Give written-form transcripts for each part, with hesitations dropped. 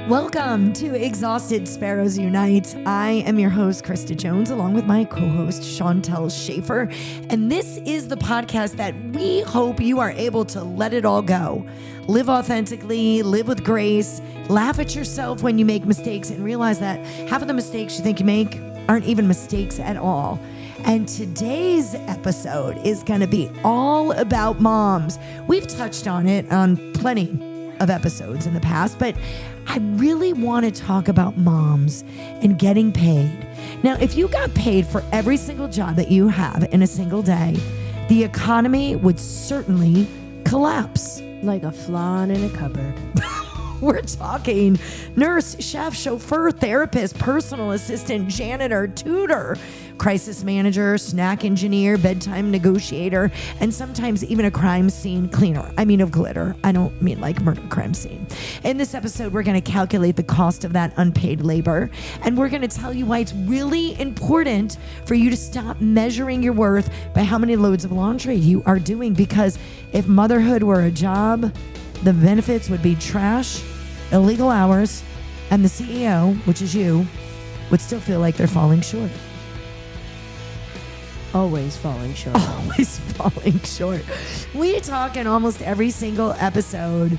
Welcome to Exhausted Sparrows Unite. I am your host, Krista Jones, along with my co-host, Chantel Schaefer. And this is the podcast that we hope you are able to let it all go. Live authentically, live with grace, laugh at yourself when you make mistakes, and realize that half of the mistakes you think you make aren't even mistakes at all. And today's episode is going to be all about moms. We've touched on it on plenty of episodes in the past, but I really want to talk about moms and getting paid. Now, if you got paid for every single job that you have in a single day, the economy would certainly collapse. Like a fly in a cupboard. We're talking nurse, chef, chauffeur, therapist, personal assistant, janitor, tutor, crisis manager, snack engineer, bedtime negotiator, and sometimes even a crime scene cleaner. I mean of glitter. I don't mean like murder crime scene. In this episode, we're going to calculate the cost of that unpaid labor, and we're going to tell you why it's really important for you to stop measuring your worth by how many loads of laundry you are doing, because if motherhood were a job, the benefits would be trash, illegal hours, and the CEO, which is you, would still feel like they're falling short. Always falling short. Always falling short. We talk in almost every single episode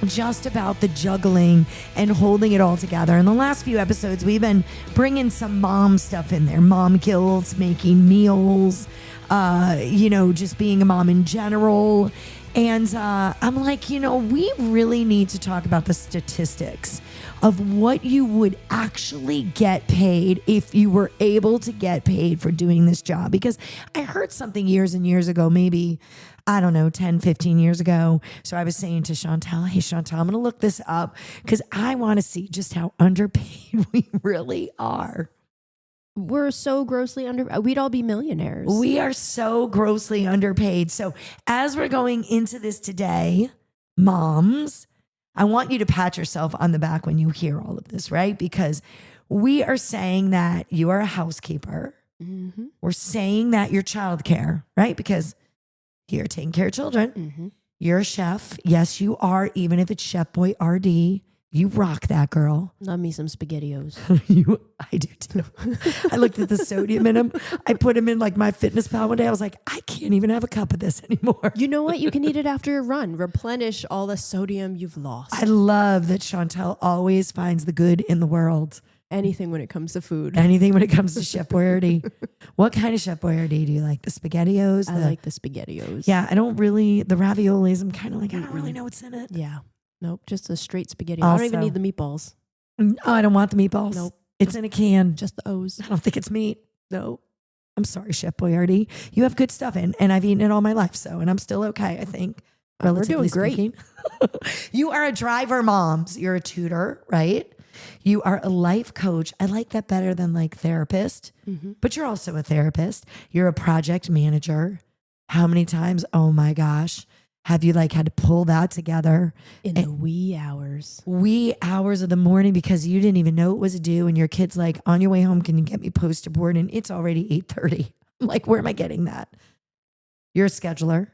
just about the juggling and holding it all together. In the last few episodes, we've been bringing some mom stuff in there. Mom guilt, making meals, just being a mom in general. And I'm like, we really need to talk about the statistics of what you would actually get paid if you were able to get paid for doing this job. Because I heard something years and years ago, maybe, 10, 15 years ago. So I was saying to Chantel, hey, Chantel, I'm going to look this up because I want to see just how underpaid we really are. We're so grossly we'd all be millionaires. We are so grossly underpaid. So as we're going into this today, moms, I want you to pat yourself on the back when you hear all of this, right? Because we are saying that you are a housekeeper. Mm-hmm. We're saying that you're childcare, right? Because you're taking care of children. Mm-hmm. You're a chef. Yes, you are, even if it's Chef Boyardee. You rock that, girl. Love me some SpaghettiOs. I do too. I looked at the sodium in them. I put them in like my Fitness Pal one day. I was like, I can't even have a cup of this anymore. You know what? You can eat it after your run. Replenish all the sodium you've lost. I love that Chantel always finds the good in the world. Anything when it comes to food. Anything when it comes to Chef Boyardee. What kind of Chef Boyardee do you like? The SpaghettiOs? I like the SpaghettiOs. Yeah, I don't really, the raviolis, I'm kind of like, I don't really know what's in it. Yeah. Nope, just a straight spaghetti. Also, I don't even need the meatballs. Oh, I don't want the meatballs. Nope. It's in a can. Just the O's. I don't think it's meat. No. I'm sorry, Chef Boyardee. You have good stuff in, and I've eaten it all my life, and I'm still okay, I think. We're doing great. Speaking. You are a driver, moms. You're a tutor, right? You are a life coach. I like that better than like therapist, but you're also a therapist. You're a project manager. How many times, oh my gosh, have you had to pull that together? In the wee hours. Wee hours of the morning because you didn't even know it was due, and your kid's like, on your way home, can you get me poster board? And it's already 8:30. I'm like, where am I getting that? You're a scheduler.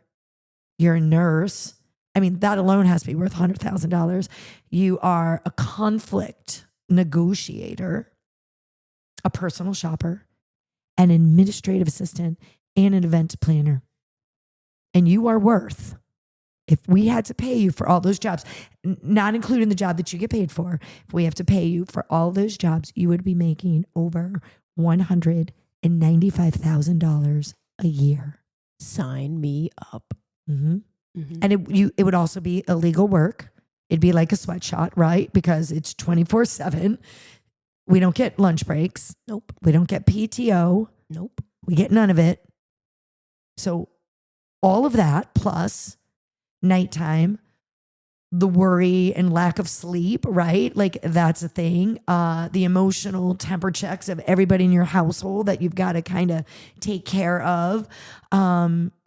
You're a nurse. I mean, that alone has to be worth $100,000. You are a conflict negotiator, a personal shopper, an administrative assistant, and an event planner. And you are worth, if we had to pay you for all those jobs, not including the job that you get paid for, if we have to pay you for all those jobs, you would be making over $195,000 a year. Sign me up. Mm-hmm. Mm-hmm. And it would also be illegal work. It'd be like a sweatshop, right? Because it's 24/7. We don't get lunch breaks. Nope. We don't get PTO. Nope. We get none of it. So all of that plus nighttime, the worry and lack of sleep, right? Like that's a thing. The emotional temper checks of everybody in your household that you've got to kind of take care of.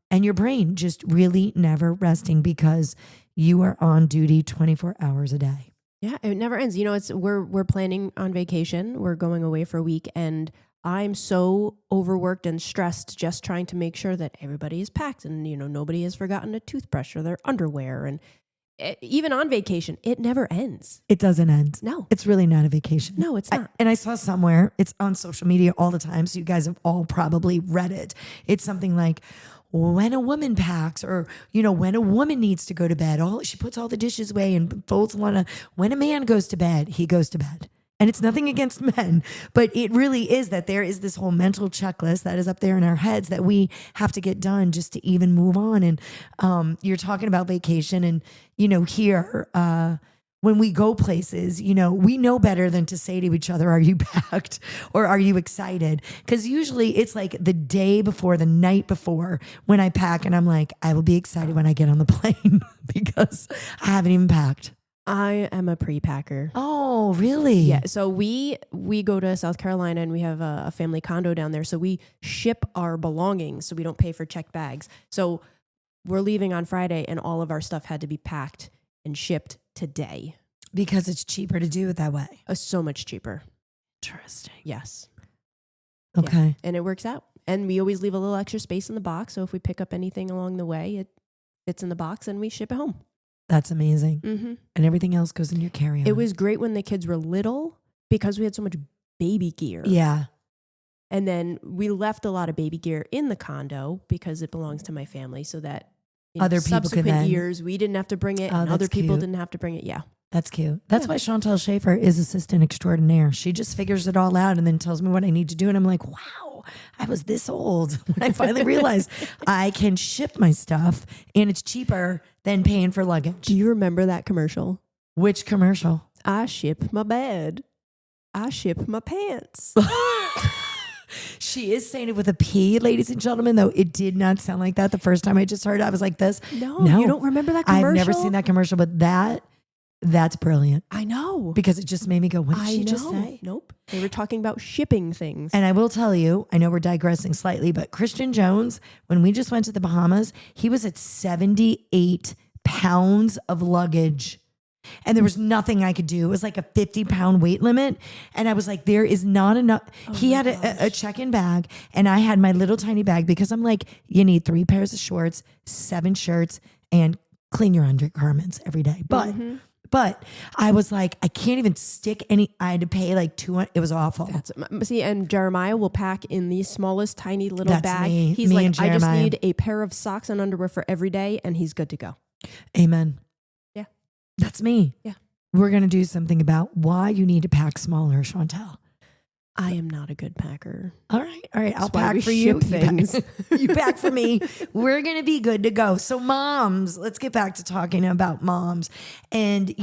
And your brain just really never resting because you are on duty 24 hours a day. Yeah, it never ends. We're planning on vacation. We're going away for a week, and I'm so overworked and stressed just trying to make sure that everybody is packed and, nobody has forgotten a toothbrush or their underwear. And even on vacation, it never ends. It doesn't end. No. It's really not a vacation. No, it's not. And I saw somewhere, it's on social media all the time, so you guys have all probably read it. It's something like, when a woman packs, or, when a woman needs to go to bed, she puts all the dishes away and folds when a man goes to bed, he goes to bed. And it's nothing against men, but it really is that there is this whole mental checklist that is up there in our heads that we have to get done just to even move on. And you're talking about vacation, and, here, when we go places, we know better than to say to each other, are you packed or are you excited? Because usually it's like the day before, the night before, when I pack, and I'm like, I will be excited when I get on the plane because I haven't even packed. I am a pre-packer. Oh, really? Yeah. So we go to South Carolina, and we have a family condo down there. So we ship our belongings, so we don't pay for checked bags. So we're leaving on Friday, and all of our stuff had to be packed and shipped today. Because it's cheaper to do it that way. So much cheaper. Interesting. Yes. Okay. Yeah. And it works out. And we always leave a little extra space in the box. So if we pick up anything along the way, it fits in the box and we ship it home. That's amazing. Mm-hmm. And everything else goes in your carry-on. It was great when the kids were little because we had so much baby gear. Yeah. And then we left a lot of baby gear in the condo because it belongs to my family, so that other people could subsequent years we didn't have to bring it, and other people didn't have to bring it. Yeah. That's cute. That's why Chantel Schaefer is assistant extraordinaire. She just figures it all out and then tells me what I need to do. And I'm like, wow, I was this old when I finally realized I can ship my stuff and it's cheaper than paying for luggage. Do you remember that commercial? Which commercial? I ship my bed. I ship my pants. She is saying it with a P, ladies and gentlemen, though it did not sound like that the first time I just heard it. I was like this. No, you don't remember that commercial? I've never seen that commercial, but that's brilliant. I know. Because it just made me go, what did she just say? Nope. They were talking about shipping things. And I will tell you, I know we're digressing slightly, but Christian Jones, when we just went to the Bahamas, he was at 78 pounds of luggage. And there was nothing I could do. It was like a 50-pound weight limit. And I was like, there is not enough. He had a check-in bag, and I had my little tiny bag because I'm like, you need 3 pairs of shorts, 7 shirts, and clean your undergarments every day. But I was like, I can't even stick any. I had to pay like $200. It was awful. And Jeremiah will pack in the smallest, tiny little bag. Me. He's Me like, and I just Jeremiah. need a pair of socks and underwear for every day, and he's good to go. Amen. Yeah. That's me. Yeah. We're going to do something about why you need to pack smaller, Chantel. I am not a good packer. All right. I'll That's why pack we for you. ship things. You pack for me. We're going to be good to go. So moms, let's get back to talking about moms and,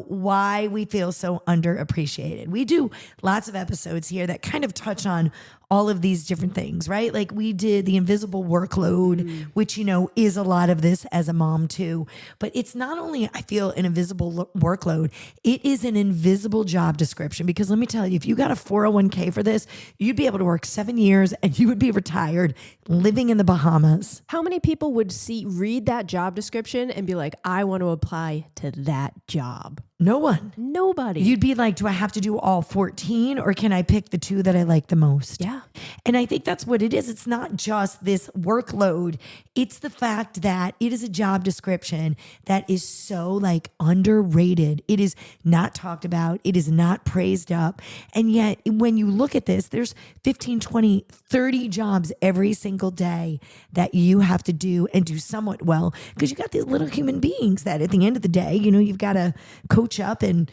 why we feel so underappreciated. We do lots of episodes here that kind of touch on all of these different things, right? Like we did the invisible workload, which, is a lot of this as a mom too. But it's not only, I feel, an invisible workload, it is an invisible job description. Because let me tell you, if you got a 401k for this, you'd be able to work 7 years and you would be retired living in the Bahamas. How many people would read that job description and be like, I want to apply to that job? No one. Nobody. You'd be like, do I have to do all 14 or can I pick the 2 that I like the most? Yeah. And I think that's what it is. It's not just this workload. It's the fact that it is a job description that is so underrated. It is not talked about. It is not praised up. And yet when you look at this, there's 15, 20, 30 jobs every single day that you have to do and do somewhat well because you got these little human beings that at the end of the day, you've got to coach up and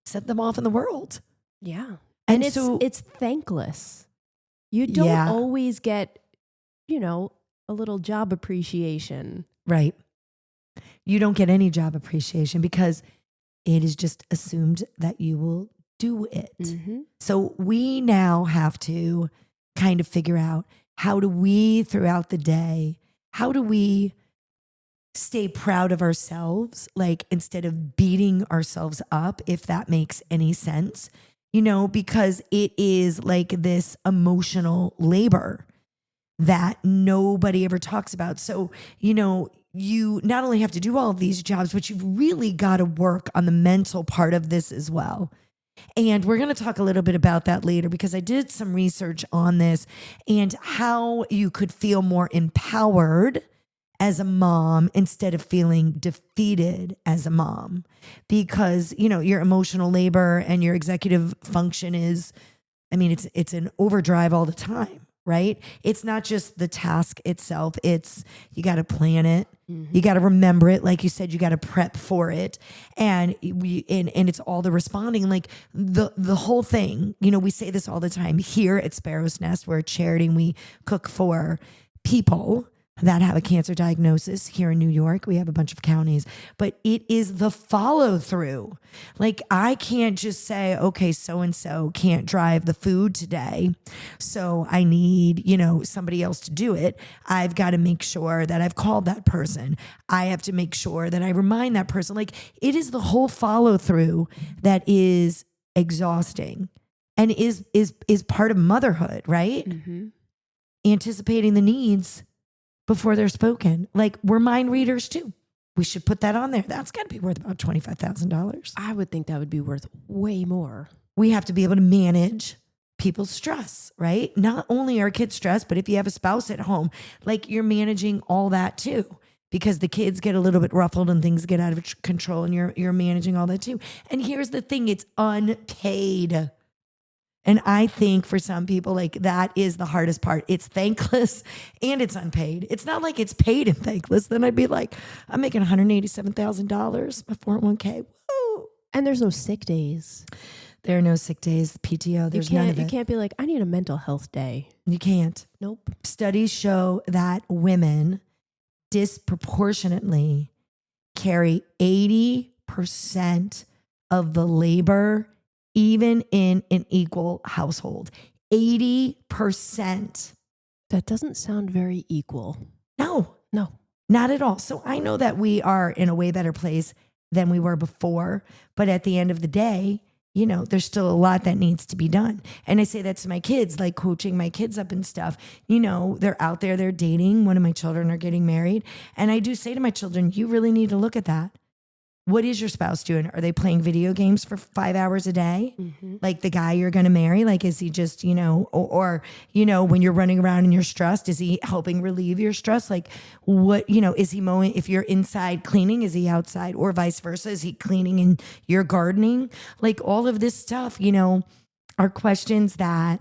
set them off in the world. Yeah. And it's thankless. You don't always get, a little job appreciation. Right. You don't get any job appreciation because it is just assumed that you will do it. Mm-hmm. So we now have to kind of figure out how do we throughout the day, how do we stay proud of ourselves, instead of beating ourselves up, if that makes any sense, because it is this emotional labor that nobody ever talks about. So, you not only have to do all of these jobs, but you've really got to work on the mental part of this as well. And we're going to talk a little bit about that later because I did some research on this and how you could feel more empowered as a mom instead of feeling defeated as a mom, because, you know, your emotional labor and your executive function is, I mean, it's an overdrive all the time, right? It's not just the task itself. It's, you got to plan it. You got to remember it. Like you said, you got to prep for it. And and it's all the responding, like the whole thing. You know, we say this all the time here at Sparrow's Nest. We're a charity and we cook for people that have a cancer diagnosis here in New York. We have a bunch of counties, but it is the follow through. Like, I can't just say, okay, so-and-so can't drive the food today, so I need, you know, somebody else to do it. I've got to make sure that I've called that person. I have to make sure that I remind that person. Like, it is the whole follow through that is exhausting and is part of motherhood, right? Anticipating the needs before they're spoken. Like, we're mind readers too. We should put that on there. That's got to be worth about $25,000. I would think that would be worth way more. We have to be able to manage people's stress, right? Not only our kids' stress, but if you have a spouse at home, like, you're managing all that too, because the kids get a little bit ruffled and things get out of control, and you're managing all that too. And here's the thing, it's unpaid. And I think for some people, like, that is the hardest part. It's thankless and it's unpaid. It's not like it's paid and thankless. Then I'd be like, I'm making $187,000, my 401k. Woo. And there's no sick days. There are no sick days, PTO. There's none of it. You can't be like, I need a mental health day. You can't. Nope. Studies show that women disproportionately carry 80% of the labor, even in an equal household. 80%. That doesn't sound very equal. No, No. not at all. So I know that we are in a way better place than we were before. But at the end of the day, you know, there's still a lot that needs to be done. And I say that to my kids, like coaching my kids up and stuff. You know, they're out there, they're dating. One of my children are getting married. And I do say to my children, you really need to look at that. What is your spouse doing? Are they playing video games for 5 hours a day? Like the guy you're going to marry? Like, is he just, you know, or, you know, when you're running around and you're stressed, is he helping relieve your stress? Like, what, you know, is he mowing? If you're inside cleaning, is he outside, or vice versa? Is he cleaning and you're gardening? Like, all of this stuff, you know, are questions that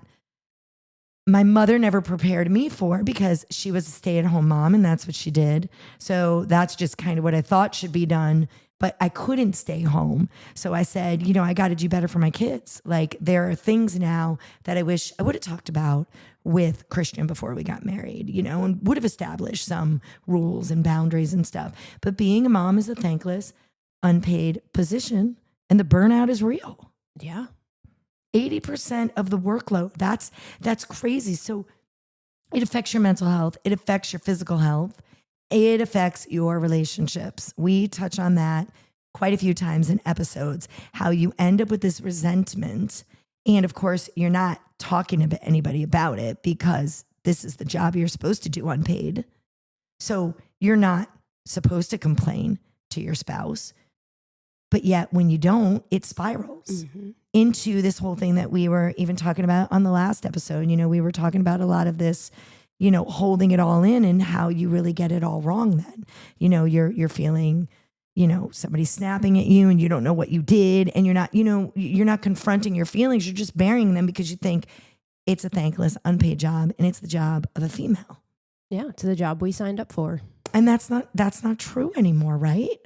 my mother never prepared me for, because she was a stay-at-home mom and that's what she did. So that's just kind of what I thought should be done. But I couldn't stay home. So I said, you know, I got to do better for my kids. Like, there are things now that I wish I would have talked about with Christian before we got married, you know, and would have established some rules and boundaries and stuff. But being a mom is a thankless, unpaid position, and the burnout is real. Yeah. 80% of the workload. That's crazy. So it affects your mental health. It affects your physical health. It affects your relationships. We touch on that quite a few times in episodes, how you end up with this resentment. And of course, you're not talking to anybody about it because this is the job you're supposed to do unpaid. So you're not supposed to complain to your spouse. But yet when you don't, it spirals into this whole thing that we were even talking about on the last episode. You know, we were talking about a lot of this, you know, holding it all in and how you really get it all wrong then. You know, you're feeling, you know, somebody snapping at you and you don't know what you did, and you're not, you know, you're not confronting your feelings. You're just burying them because you think it's a thankless, unpaid job and it's the job of a female. Yeah, it's the job we signed up for. And that's not true anymore, right?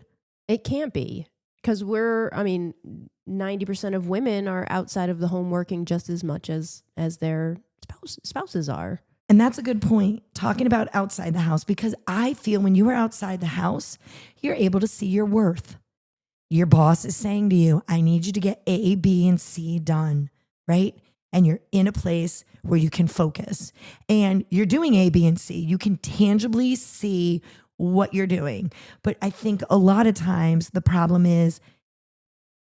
It can't be, because 90% of women are outside of the home working just as much as their spouses are. And that's a good point, talking about outside the house, because I feel when you are outside the house, you're able to see your worth. Your boss is saying to you, I need you to get A, B, and C done, right? And you're in a place where you can focus and you're doing A, B, and C. You can tangibly see what you're doing. But I think a lot of times the problem is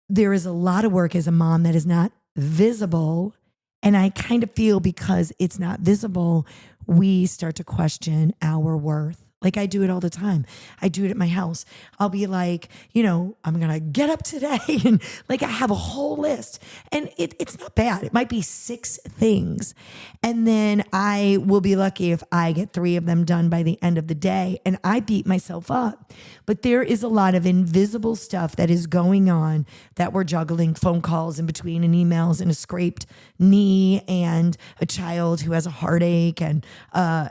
there is a lot of work as a mom that is not visible. And I kind of feel because it's not visible, we start to question our worth. Like I do it all the time. I do it at my house. I'll be like, you know, I'm going to get up today. And like I have a whole list and it's not bad. It might be 6 things. And then I will be lucky if I get 3 of them done by the end of the day. And I beat myself up. But there is a lot of invisible stuff that is going on that we're juggling, phone calls in between and emails and a scraped knee and a child who has a heartache and,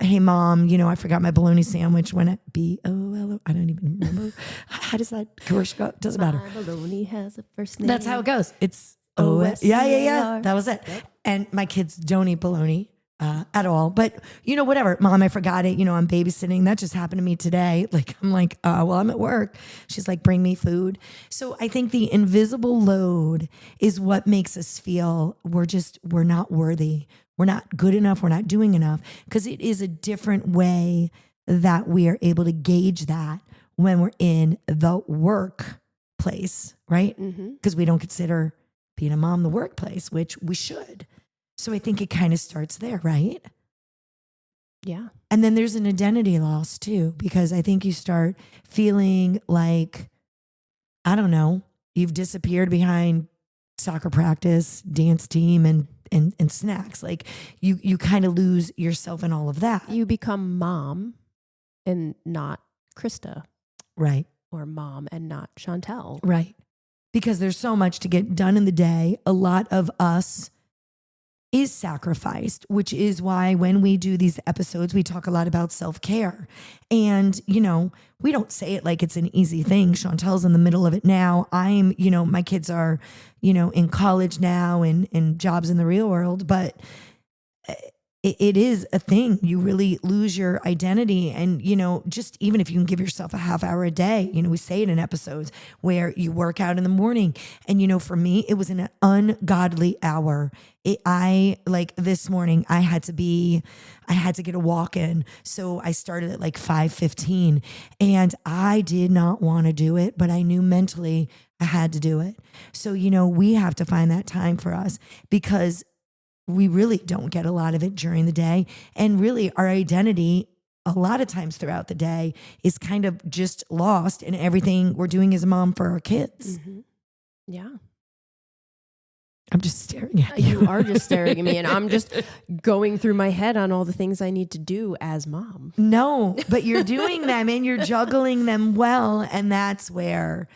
hey mom, you know, I forgot my bologna sandwich when it B-O-L-O. I don't even remember. How does that commercial go? Doesn't matter. My bologna has a first name. That's how it goes. It's O-S. Yeah. That was it. Yep. And my kids don't eat bologna at all. But, you know, whatever. Mom, I forgot it. You know, I'm babysitting. That just happened to me today. Like, I'm like, well, I'm at work. She's like, bring me food. So I think the invisible load is what makes us feel we're not worthy. We're not good enough. We're not doing enough because it is a different way that we are able to gauge that when we're in the workplace, right? Because we don't consider being a mom the workplace, which we should. So I think it kind of starts there, right? Yeah. And then there's an identity loss too, because I think you start feeling like, I don't know, you've disappeared behind soccer practice, dance team, and snacks. Like you kind of lose yourself in all of that. You become mom and not Krista. Right. Or mom and not Chantel. Right. Because there's so much to get done in the day. A lot of us is sacrificed, which is why when we do these episodes, we talk a lot about self-care. And, you know, we don't say it like it's an easy thing. Chantel's in the middle of it now. I'm, you know, my kids are, you know, in college now and jobs in the real world, but it is a thing. You really lose your identity. And, you know, just even if you can give yourself a half hour a day, you know, we say it in episodes where you work out in the morning. And, you know, for me, it was an ungodly hour. I like this morning, I had to get a walk in. So I started at like 5:15 and I did not want to do it, but I knew mentally I had to do it. So, you know, we have to find that time for us because we really don't get a lot of it during the day. And really our identity a lot of times throughout the day is kind of just lost in everything we're doing as a mom for our kids. Yeah. I'm just staring at you. You are just staring at me and I'm just going through my head on all the things I need to do as mom. No, but you're doing them and you're juggling them well. And that's where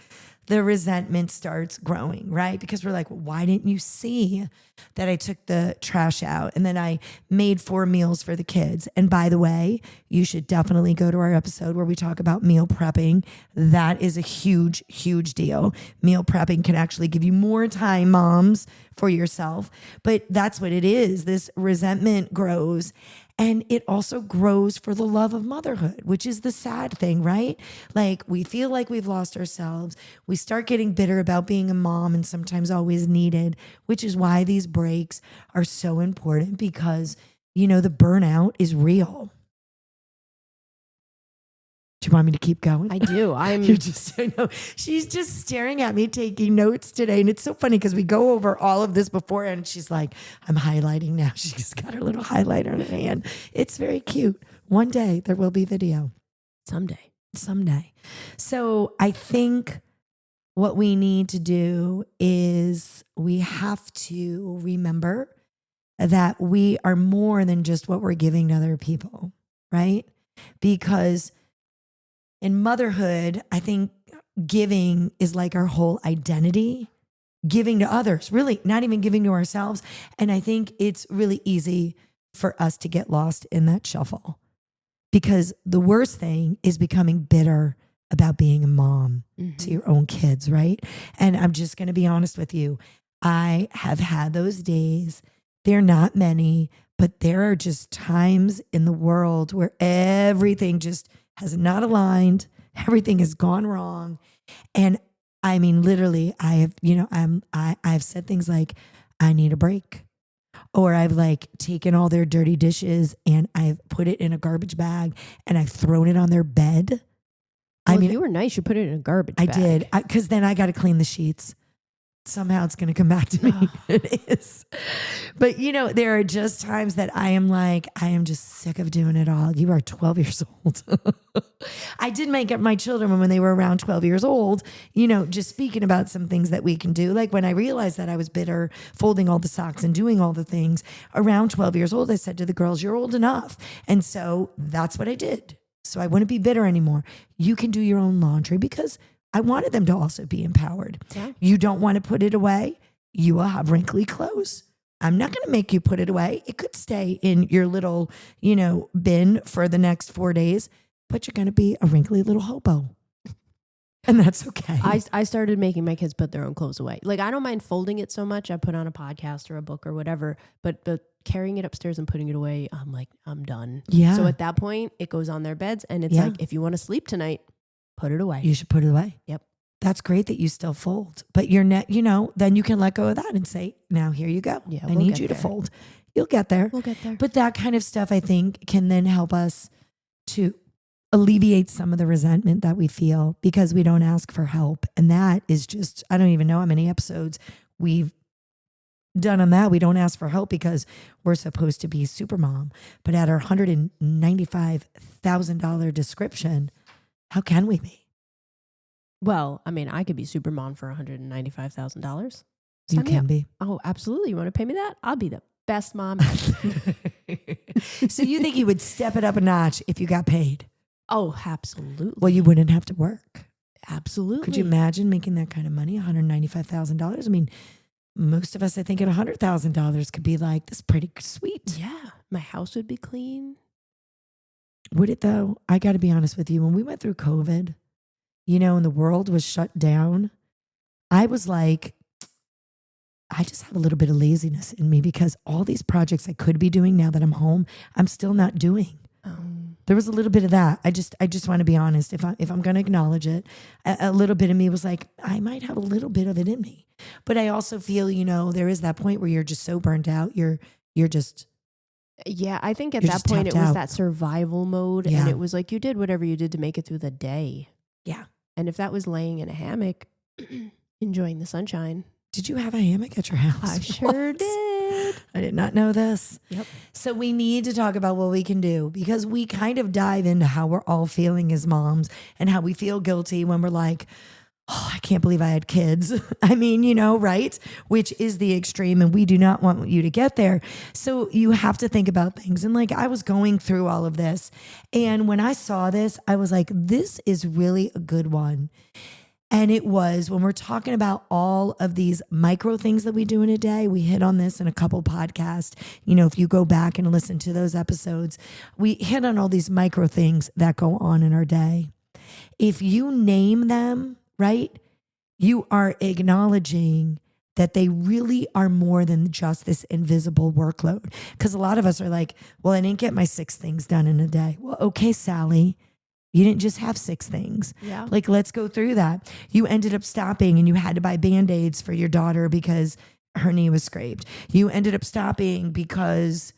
the resentment starts growing, right? Because we're like, why didn't you see that I took the trash out and then I made 4 meals for the kids? And by the way, you should definitely go to our episode where we talk about meal prepping. That is a huge, huge deal. Meal prepping can actually give you more time, moms, for yourself. But that's what it is. This resentment grows. And it also grows for the love of motherhood, which is the sad thing, right? Like we feel like we've lost ourselves. We start getting bitter about being a mom and sometimes always needed, which is why these breaks are so important because, you know, the burnout is real. Do you want me to keep going? I do. You're just, I know. She's just staring at me taking notes today. And it's so funny because we go over all of this before and she's like, I'm highlighting now. She's just got her little highlighter in her hand. It's very cute. One day there will be video. Someday. So I think what we need to do is we have to remember that we are more than just what we're giving to other people, right? Because in motherhood, I think giving is like our whole identity, giving to others, really not even giving to ourselves. And I think it's really easy for us to get lost in that shuffle because the worst thing is becoming bitter about being a mom to your own kids, right? And I'm just going to be honest with you. I have had those days. They're not many, but there are just times in the world where everything just has not aligned. Everything has gone wrong. And I mean, literally, I have, you know, I've said things like, I need a break. Or I've like taken all their dirty dishes and I've put it in a garbage bag and I've thrown it on their bed. Well, I mean, you were nice. You put it in a garbage bag. I did. Because then I got to clean the sheets. somehow it's going to come back to me. It is. But there are just times that I am like, I am just sick of doing it all. You are 12 years old. I did make up my children when they were around 12 years old, just speaking about some things that we can do. Like when I realized that I was bitter, folding all the socks and doing all the things around 12 years old, I said to the girls, you're old enough. And so that's what I did. So I wouldn't be bitter anymore. You can do your own laundry because I wanted them to also be empowered. Yeah. You don't want to put it away. You will have wrinkly clothes. I'm not going to make you put it away. It could stay in your little, bin for the next 4 days, but you're going to be a wrinkly little hobo. And that's okay. I started making my kids put their own clothes away. Like, I don't mind folding it so much. I put on a podcast or a book or whatever, but carrying it upstairs and putting it away, I'm like, I'm done. Yeah. So at that point, it goes on their beds and it's like, if you want to sleep tonight, put it away. You should put it away. Yep. That's great that you still fold, but you're not, then you can let go of that and say, now here you go. Yeah, I need you to fold. You'll get there. We'll get there. But that kind of stuff, I think, can then help us to alleviate some of the resentment that we feel because we don't ask for help. And that is just, I don't even know how many episodes we've done on that. We don't ask for help because we're supposed to be super mom. But at our $195,000 description, how can we be? Well, I mean, I could be super mom for $195,000. You can be. Oh, absolutely. You want to pay me that? I'll be the best mom. So you think you would step it up a notch if you got paid? Oh, absolutely. Well, you wouldn't have to work. Absolutely. Could you imagine making that kind of money, $195,000? I mean, most of us, I think at $100,000 could be like, this is pretty sweet. Yeah. My house would be clean. Would it though? I got to be honest with you. When we went through COVID, and the world was shut down, I was like, I just have a little bit of laziness in me because all these projects I could be doing now that I'm home, I'm still not doing. There was a little bit of that. I just want to be honest. If I'm going to acknowledge it, a little bit of me was like, I might have a little bit of it in me. But I also feel, there is that point where you're just so burnt out. You're just. Yeah, I think at that point it was that survival mode. Yeah. And it was like you did whatever you did to make it through the day. Yeah. And if that was laying in a hammock, enjoying the sunshine. Did you have a hammock at your house? I sure did. I did not know this. Yep. So we need to talk about what we can do because we kind of dive into how we're all feeling as moms and how we feel guilty when we're like, oh, I can't believe I had kids. I mean, right? Which is the extreme and we do not want you to get there. So you have to think about things. And like I was going through all of this and when I saw this, I was like, this is really a good one. And it was when we're talking about all of these micro things that we do in a day, we hit on this in a couple podcasts. If you go back and listen to those episodes, we hit on all these micro things that go on in our day. If you name them, right, you are acknowledging that they really are more than just this invisible workload. Because a lot of us are like, well, I didn't get my 6 things done in a day. Well, okay, Sally. You didn't just have 6 things. Yeah. Like, let's go through that. You ended up stopping and you had to buy Band-Aids for your daughter because her knee was scraped. You ended up stopping because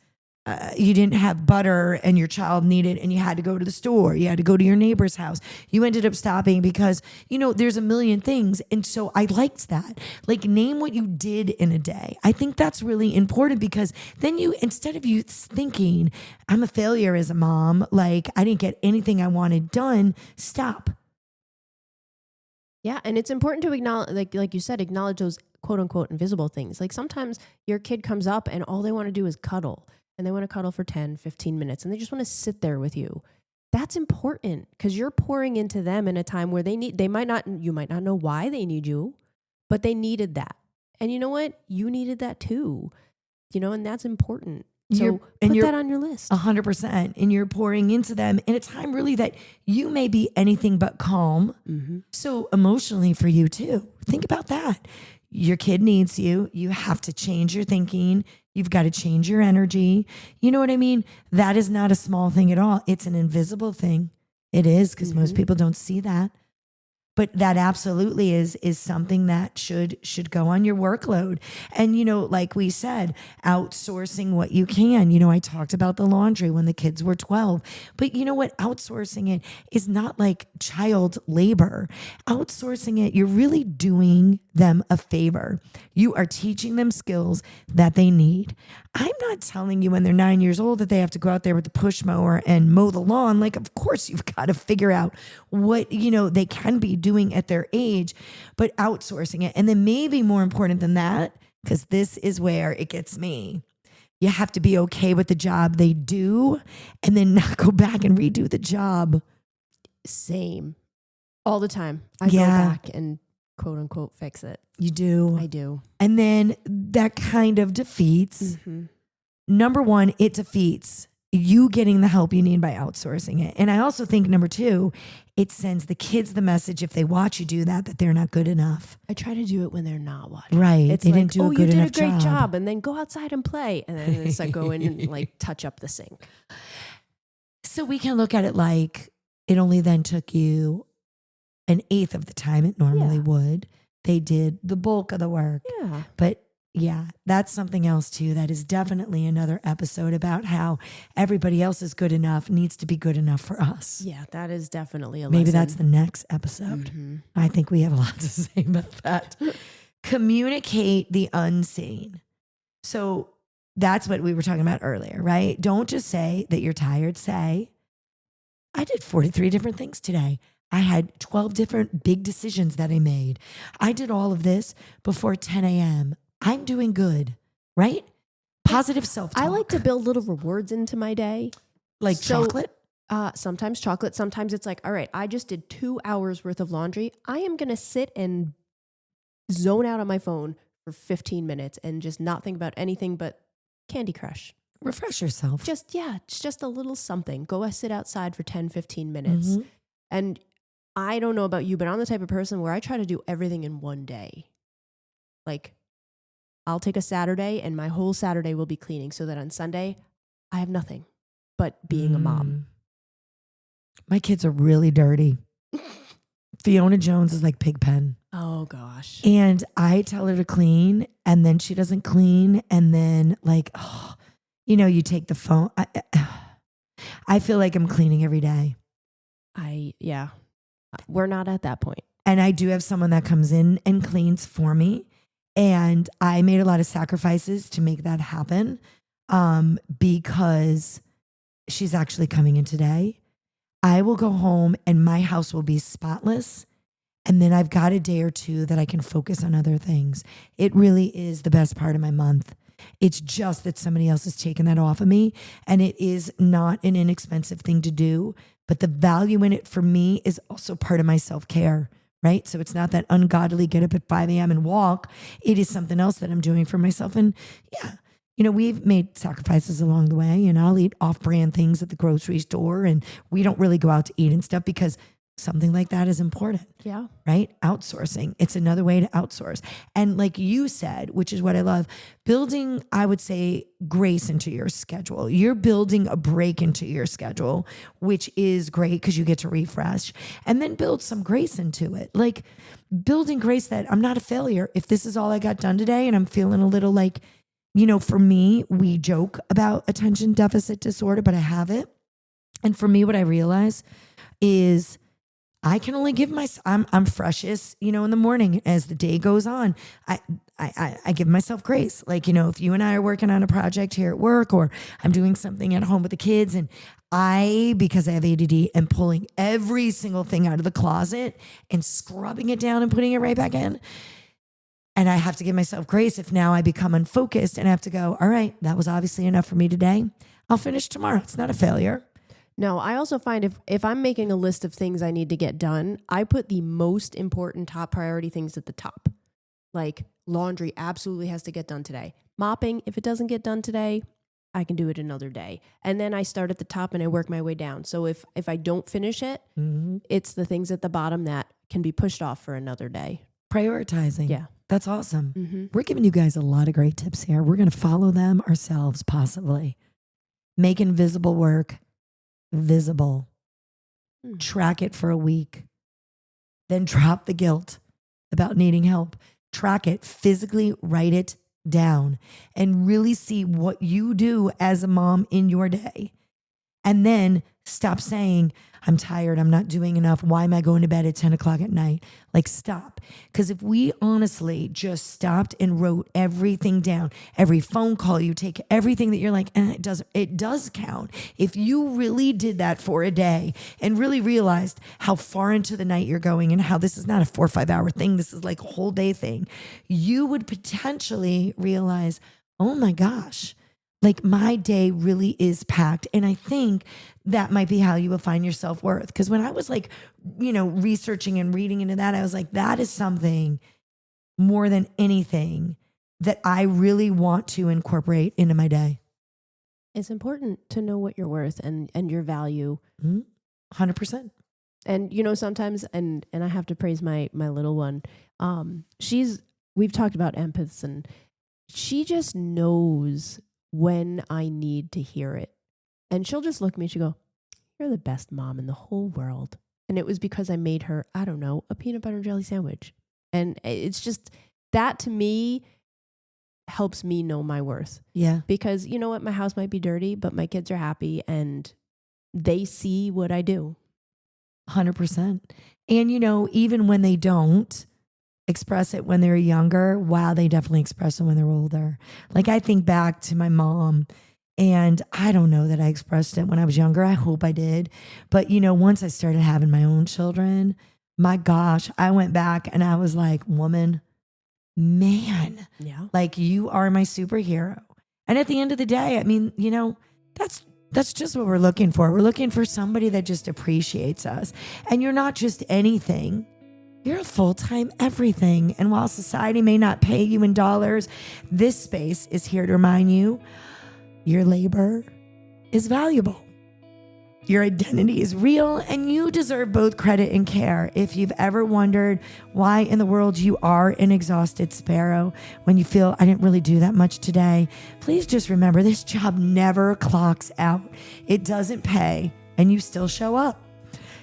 you didn't have butter and your child needed, and you had to go to the store. You had to go to your neighbor's house. You ended up stopping because, there's a million things. And so I liked that. Like, name what you did in a day. I think that's really important because then instead of you thinking, I'm a failure as a mom, like I didn't get anything I wanted done, stop. Yeah. And it's important to acknowledge, like you said, acknowledge those quote unquote invisible things. Like sometimes your kid comes up and all they want to do is cuddle. And they want to cuddle for 10, 15 minutes and they just want to sit there with you. That's important because you're pouring into them in a time where you might not know why they need you, but they needed that. And you know what? You needed that too, and that's important. So put that on your list. 100%. And you're pouring into them in a time really that you may be anything but calm. Mm-hmm. So emotionally for you too. Think about that. Your kid needs you. You have to change your thinking. You've got to change your energy. You know what I mean? That is not a small thing at all. It's an invisible thing. It is because most people don't see that. But that absolutely is something that should go on your workload. And, like we said, outsourcing what you can. I talked about the laundry when the kids were 12. But you know what? Outsourcing it is not like child labor. Outsourcing it, you're really doing them a favor. You are teaching them skills that they need. I'm not telling you when they're 9 years old that they have to go out there with the push mower and mow the lawn. Like, of course, you've got to figure out what, they can be doing at their age, but outsourcing it. And then maybe more important than that, because this is where it gets me. You have to be okay with the job they do and then not go back and redo the job. Same. All the time. I go back and quote unquote fix it. You do. I do. And then that kind of defeats. Number one, it defeats you getting the help you need by outsourcing it. And I also think number two, it sends the kids the message if they watch you do that they're not good enough. I try to do it when they're not watching. Right. It's they like, didn't do a good enough job. You did a great job. And then go outside and play. And then it's like go in and like touch up the sink. So we can look at it like it only then took you an eighth of the time it normally would. They did the bulk of the work. Yeah. But yeah, that's something else too. That is definitely another episode about how everybody else is good enough needs to be good enough for us. Yeah, that is definitely a lesson. Maybe that's the next episode. I think we have a lot to say about that. Communicate the unseen. So that's what we were talking about earlier, right? Don't just say that you're tired. Say, I did 43 different things today. I had 12 different big decisions that I made. I did all of this before 10 a.m. I'm doing good, right? Positive self-talk. I like to build little rewards into my day. Like chocolate? Sometimes chocolate. Sometimes it's like, all right, I just did 2 hours worth of laundry. I am going to sit and zone out on my phone for 15 minutes and just not think about anything but Candy Crush. Refresh yourself. It's just a little something. Go sit outside for 10, 15 minutes. And I don't know about you, but I'm the type of person where I try to do everything in one day. Like, I'll take a Saturday and my whole Saturday will be cleaning so that on Sunday I have nothing but being a mom. My kids are really dirty. Fiona Jones is like Pigpen. Oh gosh. And I tell her to clean and then she doesn't clean. And then you take the phone. I feel like I'm cleaning every day. We're not at that point. And I do have someone that comes in and cleans for me. And I made a lot of sacrifices to make that happen because she's actually coming in today. I will go home and my house will be spotless. And then I've got a day or two that I can focus on other things. It really is the best part of my month. It's just that somebody else has taken that off of me. And it is not an inexpensive thing to do. But the value in it for me is also part of my self-care. Right? So it's not that ungodly get up at 5 a.m. and walk. It is something else that I'm doing for myself. And we've made sacrifices along the way and I'll eat off-brand things at the grocery store and we don't really go out to eat and stuff because something like that is important. Yeah. Right? Outsourcing. It's another way to outsource. And like you said, which is what I love, building, I would say, grace into your schedule. You're building a break into your schedule, which is great because you get to refresh and then build some grace into it. Like building grace that I'm not a failure. If this is all I got done today and I'm feeling a little like, for me, we joke about attention deficit disorder, but I have it. And for me, what I realize is I can only give I'm freshest, in the morning. As the day goes on, I give myself grace. Like, if you and I are working on a project here at work or I'm doing something at home with the kids and because I have ADD, am pulling every single thing out of the closet and scrubbing it down and putting it right back in. And I have to give myself grace if now I become unfocused and I have to go, all right, that was obviously enough for me today. I'll finish tomorrow. It's not a failure. No, I also find if I'm making a list of things I need to get done, I put the most important top priority things at the top. Like laundry absolutely has to get done today. Mopping, if it doesn't get done today, I can do it another day. And then I start at the top and I work my way down. So if I don't finish it, it's the things at the bottom that can be pushed off for another day. Prioritizing. Yeah. That's awesome. We're giving you guys a lot of great tips here. We're going to follow them ourselves, possibly. Make invisible work visible. Track it for a week. Then drop the guilt about needing help. Track it, physically write it down, and really see what you do as a mom in your day. And then stop saying, I'm tired, I'm not doing enough. Why am I going to bed at 10 o'clock at night? Like, stop. Because if we honestly just stopped and wrote everything down, every phone call you take, everything that you're like, it does count. If you really did that for a day and really realized how far into the night you're going and how this is not a 4 or 5 hour thing, this is like a whole day thing, you would potentially realize, oh my gosh, like my day really is packed. And I think that might be how you will find your self-worth. Because when I was like, researching and reading into that, I was like, that is something more than anything that I really want to incorporate into my day. It's important to know what you're worth and your value. 100%. And, sometimes, and I have to praise my little one. We've talked about empaths, and she just knows when I need to hear it. And she'll just look at me and she'll go, you're the best mom in the whole world. And it was because I made her, I don't know, a peanut butter and jelly sandwich. And it's just, that to me helps me know my worth. Yeah. Because you know what? My house might be dirty, but my kids are happy and they see what I do. 100%. And, even when they don't express it when they're younger, wow, they definitely express it when they're older. Like, I think back to my mom, and I don't know that I expressed it when I was younger. I hope I did. But, once I started having my own children, my gosh, I went back and I was like, woman, man, like, you are my superhero. And at the end of the day, I mean, that's just what we're looking for. We're looking for somebody that just appreciates us. And you're not just anything. You're a full-time everything. And while society may not pay you in dollars, this space is here to remind you your labor is valuable. Your identity is real, and you deserve both credit and care. If you've ever wondered why in the world you are an exhausted sparrow, when you feel, I didn't really do that much today, please just remember this job never clocks out. It doesn't pay, and you still show up.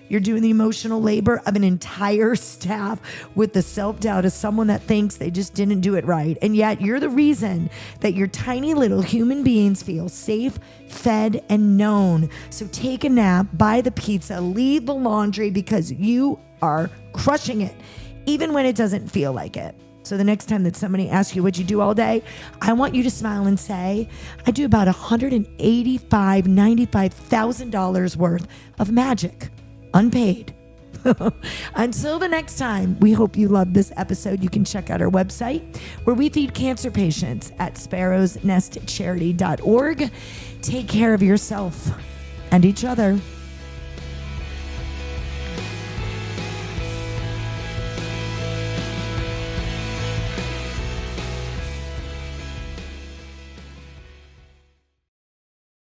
You're doing the emotional labor of an entire staff with the self-doubt of someone that thinks they just didn't do it right. And yet you're the reason that your tiny little human beings feel safe, fed, and known. So take a nap, buy the pizza, leave the laundry, because you are crushing it, even when it doesn't feel like it. So the next time that somebody asks you what you do all day, I want you to smile and say, I do about $95,000 worth of magic. Unpaid. Until the next time, we hope you loved this episode. You can check out our website where we feed cancer patients at sparrowsnestcharity.org. Take care of yourself and each other.